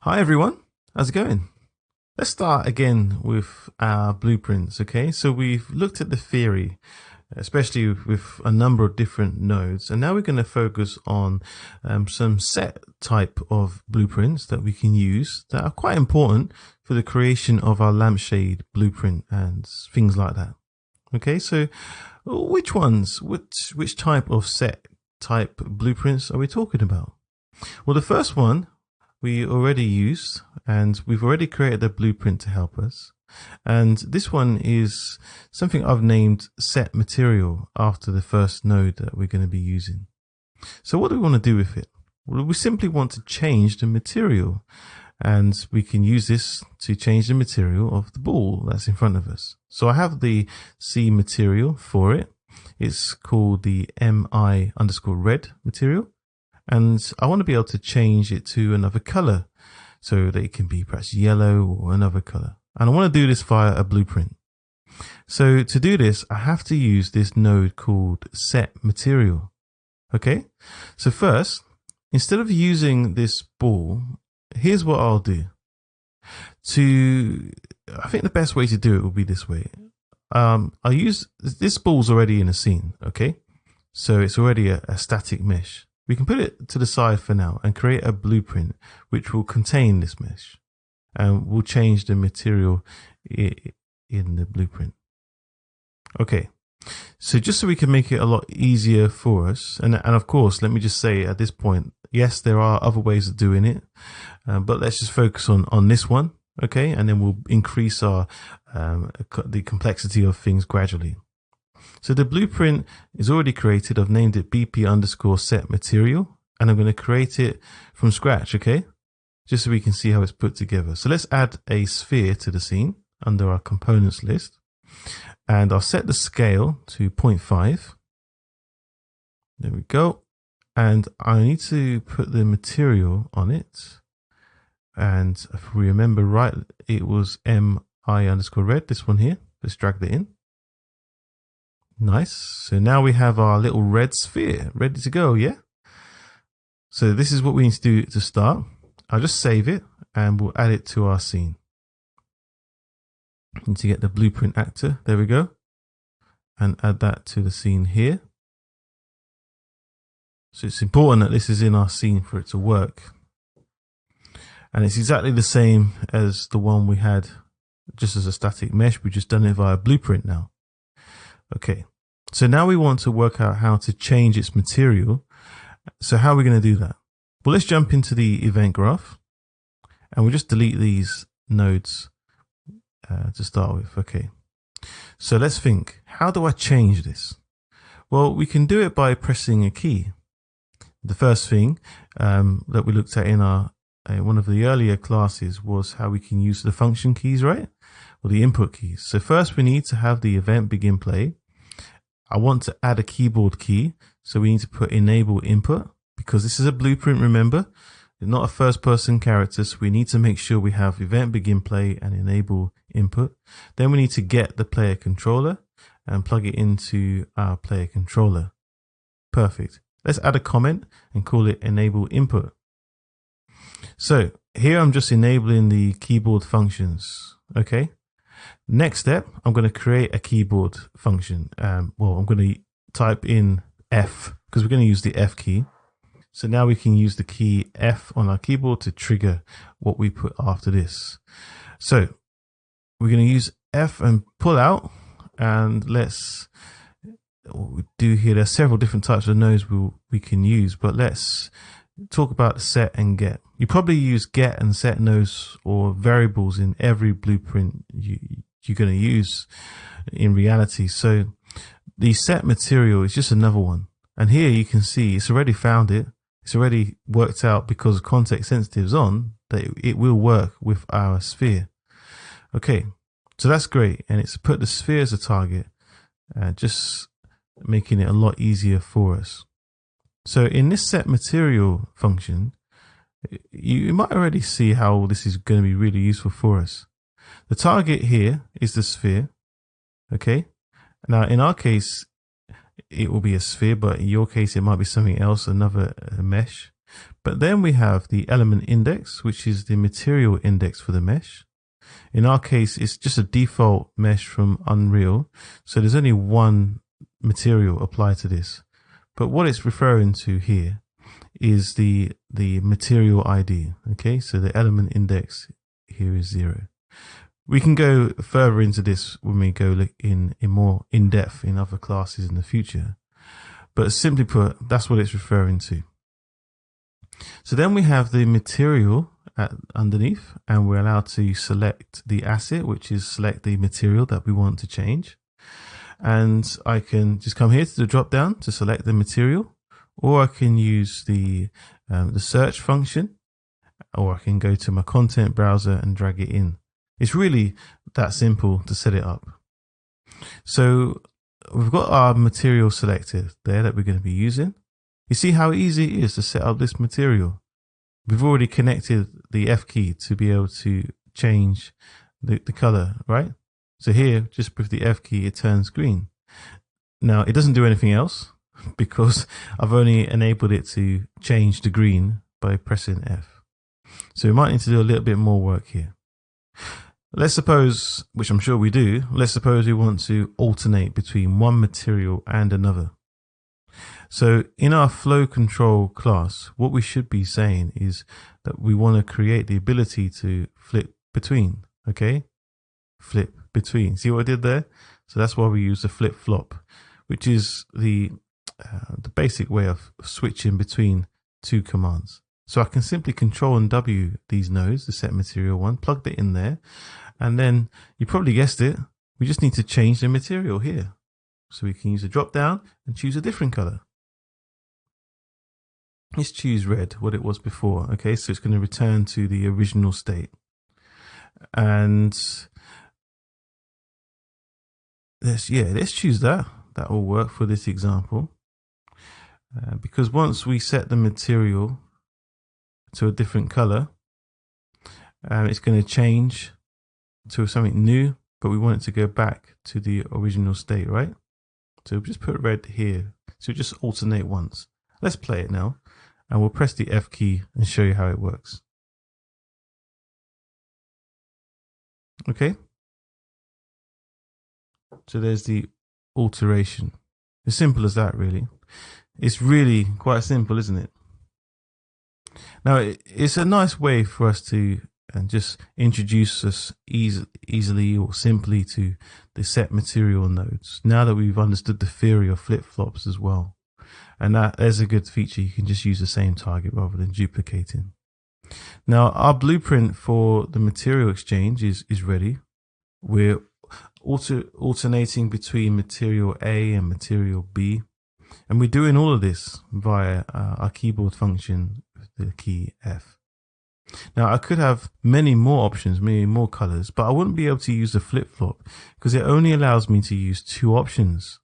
Hi everyone, how's it going? Let's start again with our blueprints, okay? So we've looked at the theory, especially with a number of different nodes, and now we're going to focus on some set type of blueprints that we can use that are quite important for the creation of our lampshade blueprint and things like that. Okay, so which ones, which type of set type blueprints are we talking about? Well, the first one we already used, and we've already created a blueprint to help us. And this one is something I've named set material after the first node that we're going to be using. So what do we want to do with it? Well, we simply want to change the material, and we can use this to change the material of the ball that's in front of us. So I have the C material for it. It's called the MI_red material. And I want to be able to change it to another color so that it can be perhaps yellow or another color. And I want to do this via a blueprint. So to do this, I have to use this node called set material. Okay. So first, instead of using this ball, here's what I'll do. I think the best way to do it will be this way. I'll use, this ball's already in a scene. Okay. So it's already a static mesh. We can put it to the side for now and create a blueprint which will contain this mesh, and we'll change the material in the blueprint. Okay, so just so we can make it a lot easier for us, and of course, let me just say at this point, yes, there are other ways of doing it, but let's just focus on this one, okay, and then we'll increase our the complexity of things gradually. So the blueprint is already created. I've named it BP_set material, and I'm going to create it from scratch, okay? Just so we can see how it's put together. So let's add a sphere to the scene under our components list, and I'll set the scale to 0.5. There we go. And I need to put the material on it. And if we remember right, it was MI_red, this one here. Let's drag that in. Nice. So now we have our little red sphere ready to go, yeah? So this is what we need to do to start. I'll just save it and we'll add it to our scene. Need to get the blueprint actor. There we go. And add that to the scene here. So it's important that this is in our scene for it to work. And it's exactly the same as the one we had just as a static mesh. We've just done it via blueprint now. Okay, so now we want to work out how to change its material. So how are we going to do that? Well, let's jump into the event graph, and we'll just delete these nodes to start with. Okay, so let's think, how do I change this? Well, we can do it by pressing a key. The first thing that we looked at in our one of the earlier classes was how we can use the function keys, right? Or the input keys. So first we need to have the event begin play. I want to add a keyboard key. So we need to put enable input, because this is a blueprint, remember, it's not a first person character. So we need to make sure we have event begin play and enable input. Then we need to get the player controller and plug it into our player controller. Perfect. Let's add a comment and call it enable input. So here I'm just enabling the keyboard functions. Okay. Next step, I'm going to create a keyboard function. Well, I'm going to type in F because we're going to use the F key. So now we can use the key F on our keyboard to trigger what we put after this. So we're going to use F and pull out, and let's what we do here. There's several different types of nodes we can use, but let's talk about set and get. You probably use get and set nodes or variables in every blueprint you're going to use in reality. So the set material is just another one. And here you can see it's already found it. It's already worked out, because context sensitive is on, that it will work with our sphere. Okay, so that's great. And it's put the sphere as a target, just making it a lot easier for us. So in this set material function, you might already see how this is going to be really useful for us. The target here is the sphere. Okay. Now in our case, it will be a sphere, but in your case, it might be something else, another mesh. But then we have the element index, which is the material index for the mesh. In our case, it's just a default mesh from Unreal. So there's only one material applied to this. But what it's referring to here is the material ID. Okay, so the element index here is 0. We can go further into this when we go in more in depth in other classes in the future. But simply put, that's what it's referring to. So then we have the material underneath, and we're allowed to select the asset, which is select the material that we want to change. And I can just come here to the drop down to select the material, or I can use the search function, or I can go to my content browser and drag it in. It's really that simple to set it up. So we've got our material selected there that we're going to be using. You see how easy it is to set up this material. We've already connected the F key to be able to change the color, right? So here, just with the F key, it turns green. Now, it doesn't do anything else because I've only enabled it to change the green by pressing F. So we might need to do a little bit more work here. Let's suppose, which I'm sure we do, let's suppose we want to alternate between one material and another. So in our flow control class, what we should be saying is that we want to create the ability to flip between, okay? Flip between. See what I did there? So that's why we use the flip flop, which is the basic way of switching between two commands. So I can simply Control and W these nodes, the set material one, plug it in there, and then you probably guessed it, we just need to change the material here. So we can use a drop down and choose a different color. Let's choose red, what it was before. Okay, so it's going to return to the original state. And let's choose that. That will work for this example. Because once we set the material to a different color, it's going to change to something new, but we want it to go back to the original state, right? So just put red here. So just alternate once. Let's play it now, and we'll press the F key and show you how it works. Okay. So there's the alteration. As simple as that, really. It's really quite simple, isn't it? Now, it's a nice way for us to just introduce us easily or simply to the set material nodes. Now that we've understood the theory of flip-flops as well. And that is a good feature. You can just use the same target rather than duplicating. Now, our blueprint for the material exchange is ready. We're alternating between material A and material B. And we're doing all of this via our keyboard function with the key F. Now, I could have many more options, many more colors, but I wouldn't be able to use the flip-flop because it only allows me to use 2 options.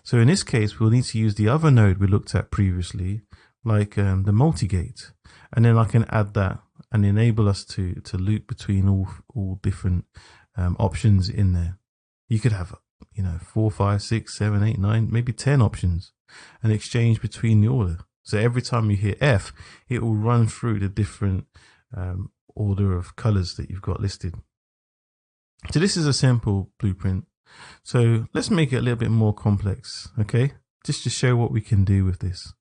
So in this case, we'll need to use the other node we looked at previously, like the multi-gate. And then I can add that and enable us to loop between all different options in there. You could have, 4, 5, 6, 7, 8, 9, maybe 10 options and exchange between the order. So every time you hit F, it will run through the different order of colors that you've got listed. So this is a simple blueprint. So let's make it a little bit more complex, okay? Just to show what we can do with this.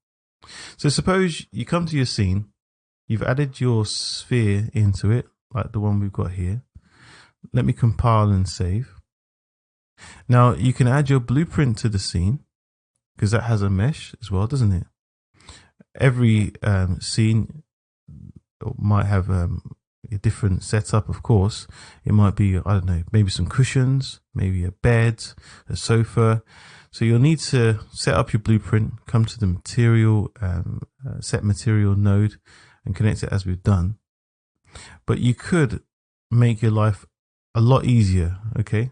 So suppose you come to your scene, you've added your sphere into it, like the one we've got here. Let me compile and save. Now you can add your blueprint to the scene because that has a mesh as well, doesn't it? Every scene might have a different setup, of course. It might be, I don't know, maybe some cushions, maybe a bed, a sofa. So you'll need to set up your blueprint, come to the material, set material node and connect it as we've done. But you could make your life a lot easier, okay?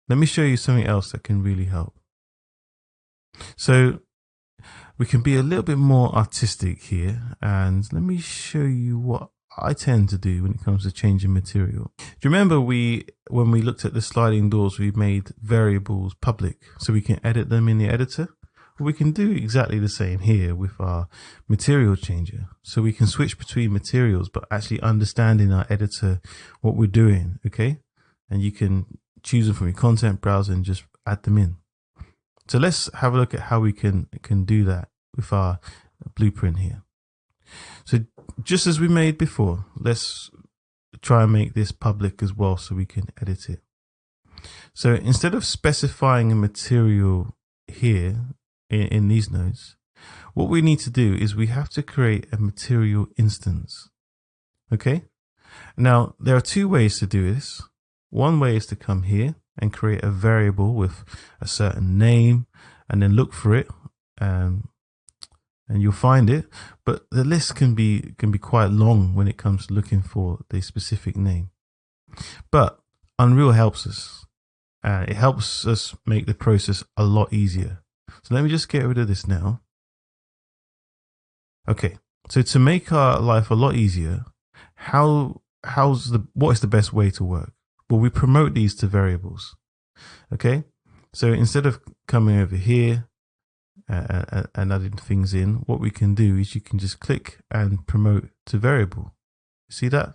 Let me show you something else that can really help. So we can be a little bit more artistic here, and let me show you what I tend to do when it comes to changing material. Do you remember when we looked at the sliding doors, we made variables public so we can edit them in the editor? We can do exactly the same here with our material changer. So we can switch between materials, but actually understand in our editor what we're doing, okay? And you can choose them from your content browser and just add them in. So let's have a look at how we can do that with our blueprint here. So just as we made before, let's try and make this public as well so we can edit it. So instead of specifying a material here in these nodes, what we need to do is we have to create a material instance. Okay. Now there are two ways to do this. One way is to come here and create a variable with a certain name and then look for it. And you'll find it, but the list can be quite long when it comes to looking for the specific name. But Unreal helps us. It helps us make the process a lot easier. So let me just get rid of this now. Okay, so to make our life a lot easier, what is the best way to work? Well, we promote these to variables. Okay, so instead of coming over here and adding things in, what we can do is you can just click and promote to variable. See that?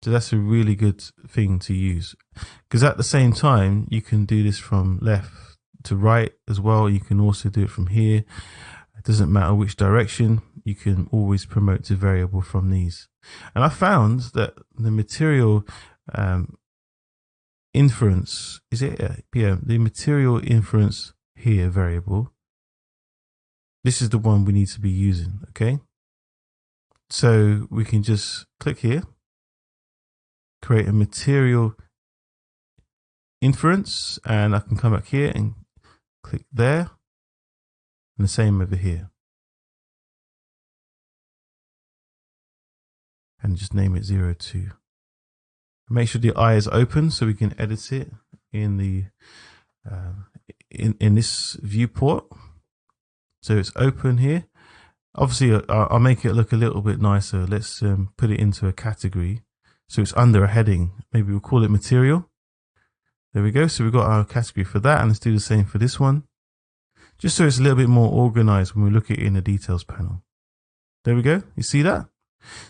So that's a really good thing to use, because at the same time you can do this from left to right as well. You can also do it from here. It doesn't matter which direction, you can always promote to variable from these. And I found that the material inference, the material inference here variable, this is the one we need to be using. Okay, so we can just click here, create a material inference, and I can come back here and click there, and the same over here, and just name it 02. Make sure the eye is open so we can edit it in the in this viewport. So it's open here. Obviously I'll make it look a little bit nicer. Let's put it into a category, so it's under a heading. Maybe we'll call it material. There we go. So we've got our category for that, and let's do the same for this one, just so it's a little bit more organized when we look at it in the details panel. There we go. You see that?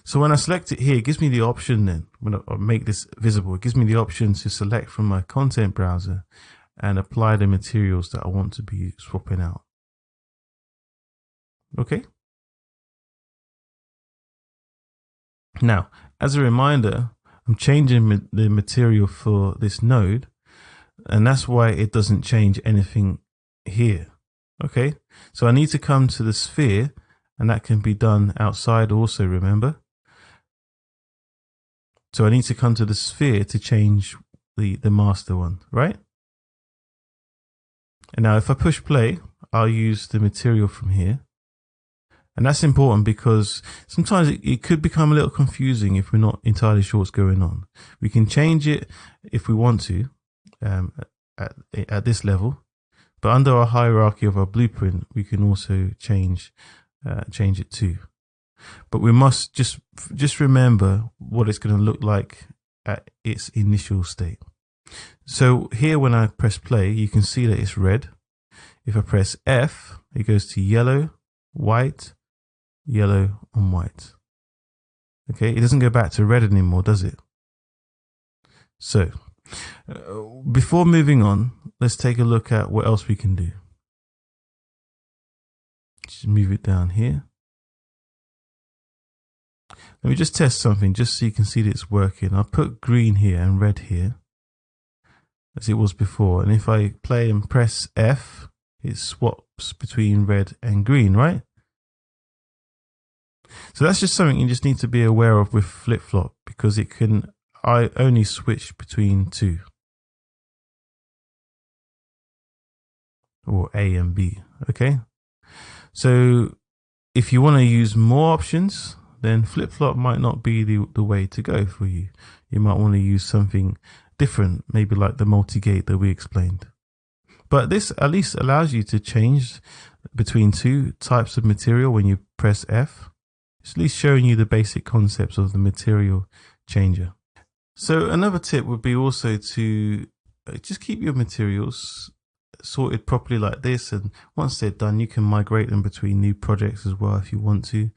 So when I select it here, it gives me the option then, when I make this visible, it gives me the option to select from my content browser and apply the materials that I want to be swapping out. Okay. Now, as a reminder, I'm changing the material for this node, and that's why it doesn't change anything here. Okay. So I need to come to the sphere, and that can be done outside also, remember? So I need to come to the sphere to change the master one, right? And now if I push play, I'll use the material from here. And that's important because sometimes it could become a little confusing if we're not entirely sure what's going on. We can change it if we want to at this level, but under our hierarchy of our blueprint, we can also change it too. But we must just remember what it's going to look like at its initial state. So here, when I press play, you can see that it's red. If I press F, it goes to yellow, white, yellow, and white. Okay, it doesn't go back to red anymore, does it? So before moving on, let's take a look at what else we can do. Just move it down here. Let me just test something just so you can see that it's working. I'll put green here and red here as it was before. And if I play and press F, it swaps between red and green, right? So that's just something you just need to be aware of with flip-flop, because I only switch between two, or A and B. Okay. So if you want to use more options, then flip-flop might not be the way to go for you. You might want to use something different, maybe like the multi-gate that we explained. But this at least allows you to change between two types of material when you press F. It's at least showing you the basic concepts of the material changer. So another tip would be also to just keep your materials sorted properly like this, and once they're done, you can migrate them between new projects as well if you want to.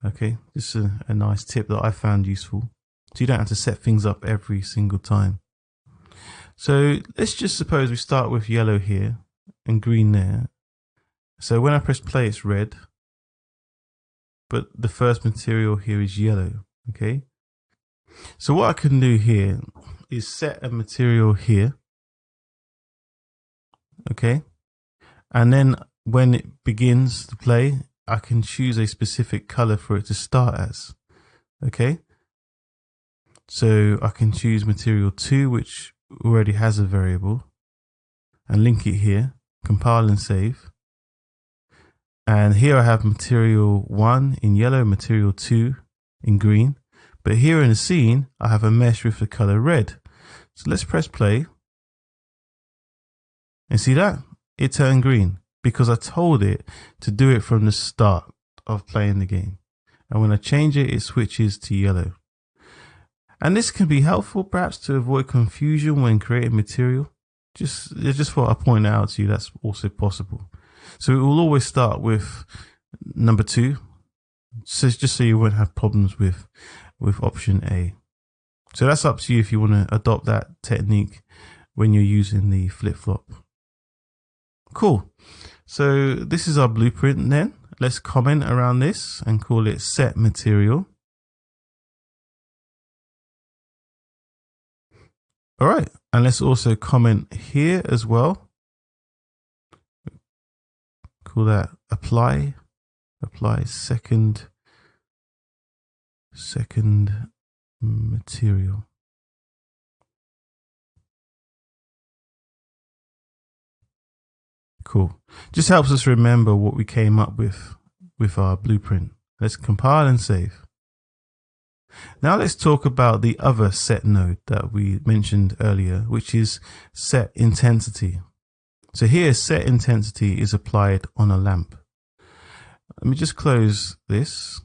Okay, just a nice tip that I found useful, so you don't have to set things up every single time. So let's just suppose we start with yellow here and green there. So when I press play, it's red, but the first material here is yellow. Okay, so what I can do here is set a material here. Okay, and then when it begins to play, I can choose a specific color for it to start as. Okay, so I can choose material 2, which already has a variable, and link it here, compile and save. And here I have material 1 in yellow, material 2 in green. But here in the scene, I have a mesh with the color red. So let's press play. And see that? It turned green because I told it to do it from the start of playing the game. And when I change it, it switches to yellow. And this can be helpful perhaps to avoid confusion when creating material. Just thought I'd point out to you that's also possible. So it will always start with number 2. So just so you won't have problems with option A. So that's up to you if you want to adopt that technique when you're using the flip-flop. Cool. So this is our blueprint then. Let's comment around this and call it set material. All right. And let's also comment here as well. Call that apply second material. Cool. Just helps us remember what we came up with our blueprint. Let's compile and save. Now let's talk about the other set node that we mentioned earlier, which is set intensity. So here set intensity is applied on a lamp. Let me just close this.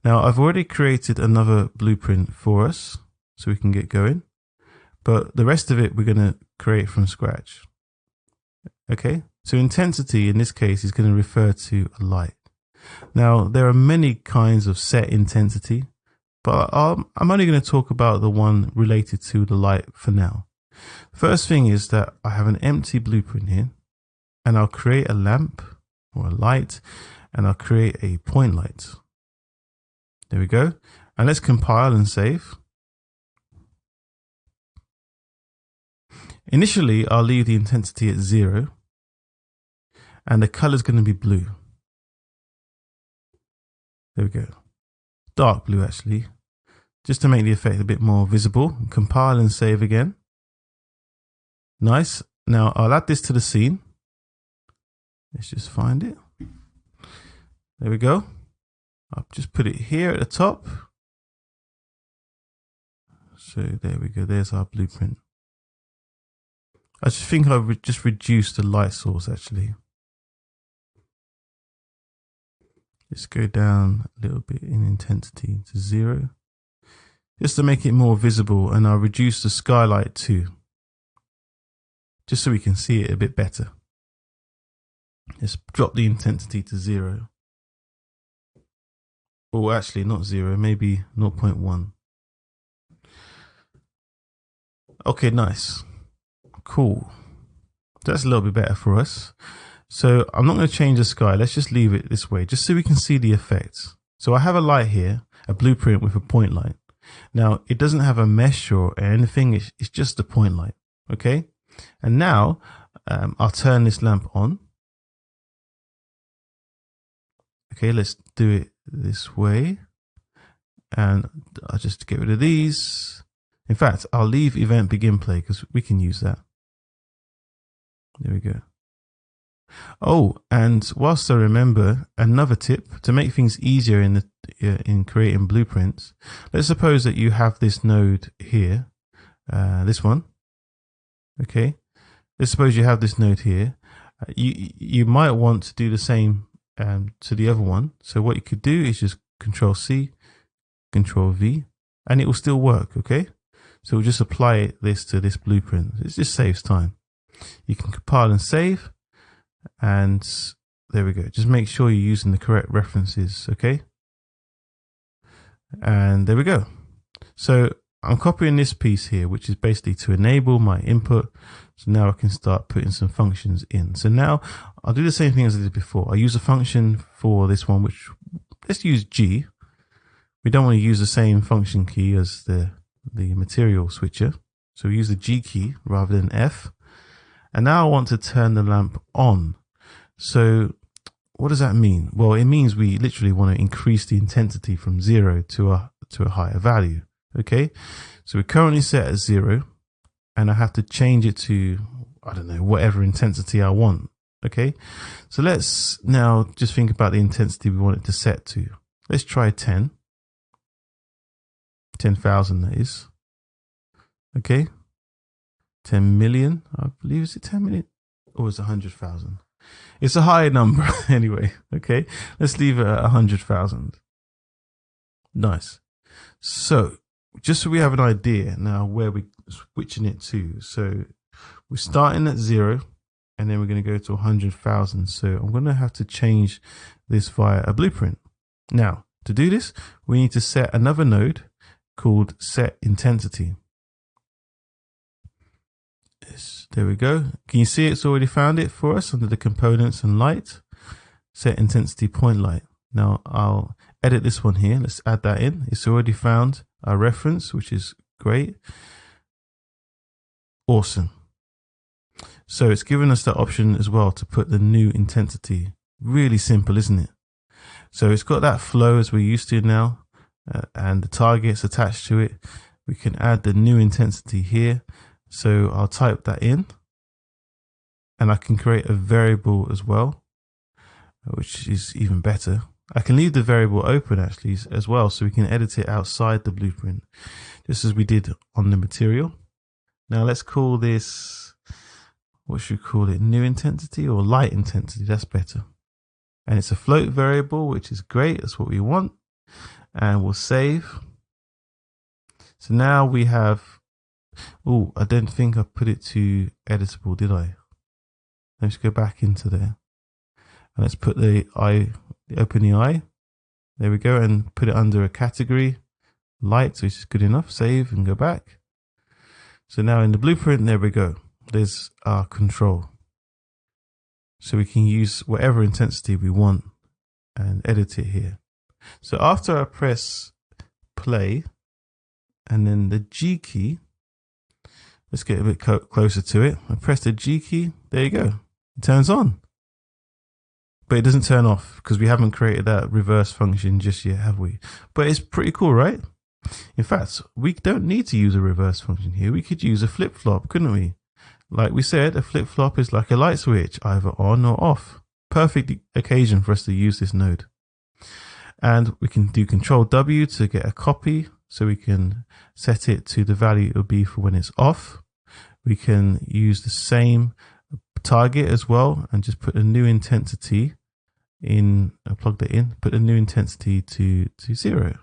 Now I've already created another blueprint for us so we can get going, but the rest of it we're going to create from scratch. Okay, so intensity in this case is going to refer to a light. Now there are many kinds of set intensity, but I'm only going to talk about the one related to the light for now. First thing is that I have an empty blueprint here, and I'll create a lamp or a light, and I'll create a point light. There we go. And let's compile and save. Initially, I'll leave the intensity at 0, and the color is going to be blue. There we go. Dark blue, actually, just to make the effect a bit more visible. Compile and save again. Nice. Now I'll add this to the scene. Let's just find it. There we go. I'll just put it here at the top. So there we go. There's our blueprint. I just think I've just reduced the light source actually. Let's go down a little bit in intensity to 0. Just to make it more visible, and I'll reduce the skylight too, just so we can see it a bit better. Let's drop the intensity to 0. Or actually not 0, maybe 0.1. Okay, nice. Cool. That's a little bit better for us. So I'm not going to change the sky. Let's just leave it this way, just so we can see the effects. So I have a light here, a blueprint with a point light. Now it doesn't have a mesh or anything. It's just a point light. Okay. And now I'll turn this lamp on. Okay, let's do it this way. And I'll just get rid of these. In fact, I'll leave event begin play because we can use that. There we go. Oh, and whilst I remember, another tip to make things easier in creating blueprints. Let's suppose that you have this node here, this one. Okay, let's suppose you have this node here. You might want to do the same to the other one. So what you could do is just Control C, Control V, and it will still work. Okay, so we'll just apply this to this blueprint. It just saves time. You can compile and save, and there we go. Just make sure you're using the correct references, okay? And there we go. So I'm copying this piece here, which is basically to enable my input. So now I can start putting some functions in. So now I'll do the same thing as I did before. I use a function for this one, which let's use G. We don't want to use the same function key as the material switcher. So we use the G key rather than F. And now I want to turn the lamp on. So what does that mean? Well, it means we literally want to increase the intensity from 0 to a higher value. Okay, so we're currently set at 0, and I have to change it to, I don't know, whatever intensity I want. Okay, so let's now just think about the intensity we want it to set to. Let's try 10,000 that is. Okay, 10 million, I believe. Is it 10 million? Or is it 100,000? It's a higher number anyway. Okay, let's leave it at 100,000. Nice. So just so we have an idea now where we're switching it to. So we're starting at 0, and then we're going to go to 100,000. So I'm going to have to change this via a blueprint. Now, to do this, we need to set another node called set intensity. Yes, there we go. Can you see it's already found it for us under the components and light? Set intensity point light. Now I'll edit this one here. Let's add that in. It's already found our reference, which is great. Awesome. So it's given us that option as well to put the new intensity. Really simple, isn't it? So it's got that flow as we're used to now, and the targets attached to it. We can add the new intensity here. So I'll type that in, and I can create a variable as well, which is even better. I can leave the variable open actually as well, so we can edit it outside the blueprint, just as we did on the material. Now let's call this, what should we call it? New intensity or light intensity? That's better. And it's a float variable, which is great. That's what we want. And we'll save. So now we have, oh, I don't think I put it to editable, did I? Let's go back into there. And let's put open the eye. There we go. And put it under a category, light, which is good enough. Save and go back. So now in the blueprint, there we go. There's our control. So we can use whatever intensity we want and edit it here. So after I press play and then the G key, let's get a bit closer to it. I press the G key. There you go. It turns on. But it doesn't turn off because we haven't created that reverse function just yet, have we? But it's pretty cool, right? In fact, we don't need to use a reverse function here. We could use a flip-flop, couldn't we? Like we said, a flip-flop is like a light switch, either on or off. Perfect occasion for us to use this node. And we can do Control W to get a copy, so we can set it to the value it will be for when it's off. We can use the same target as well and just put a new intensity in, plug that in, put a new intensity to 0,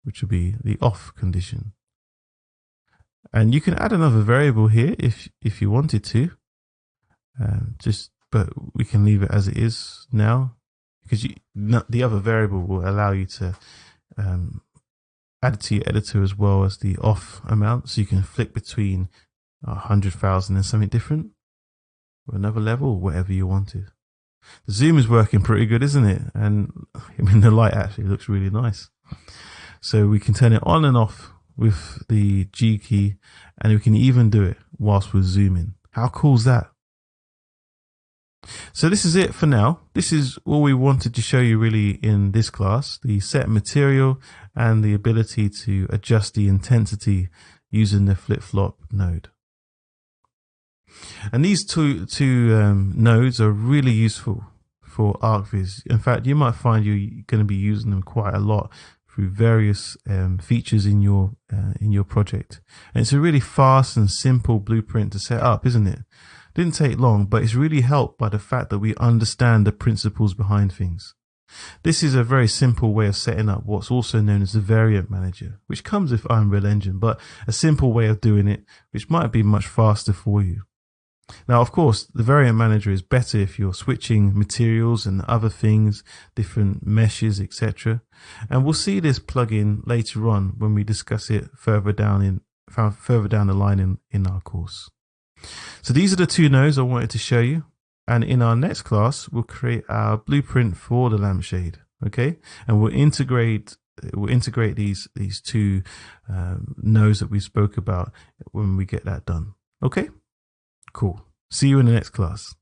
which will be the off condition. And you can add another variable here if you wanted to, but we can leave it as it is now, because the other variable will allow you to add it to your editor as well as the off amount, so you can flick between 100,000 and something different, or another level, or whatever you wanted. The zoom is working pretty good, isn't it? And I mean, the light actually looks really nice. So we can turn it on and off with the G key, and we can even do it whilst we're zooming. How cool is that? So this is it for now. This is all we wanted to show you really in this class, the set material and the ability to adjust the intensity using the flip-flop node. And these two nodes are really useful for ArcViz. In fact, you might find you're going to be using them quite a lot through various features in your project. And it's a really fast and simple blueprint to set up, isn't it? Didn't take long, but it's really helped by the fact that we understand the principles behind things. This is a very simple way of setting up what's also known as the variant manager, which comes with Unreal Engine, but a simple way of doing it, which might be much faster for you. Now, of course, the variant manager is better if you're switching materials and other things, different meshes, etc. And we'll see this plugin later on when we discuss it further down the line in our course. So these are the two nodes I wanted to show you. And in our next class, we'll create our blueprint for the lampshade. Okay, and we'll integrate these two nodes that we spoke about when we get that done. Okay, cool. See you in the next class.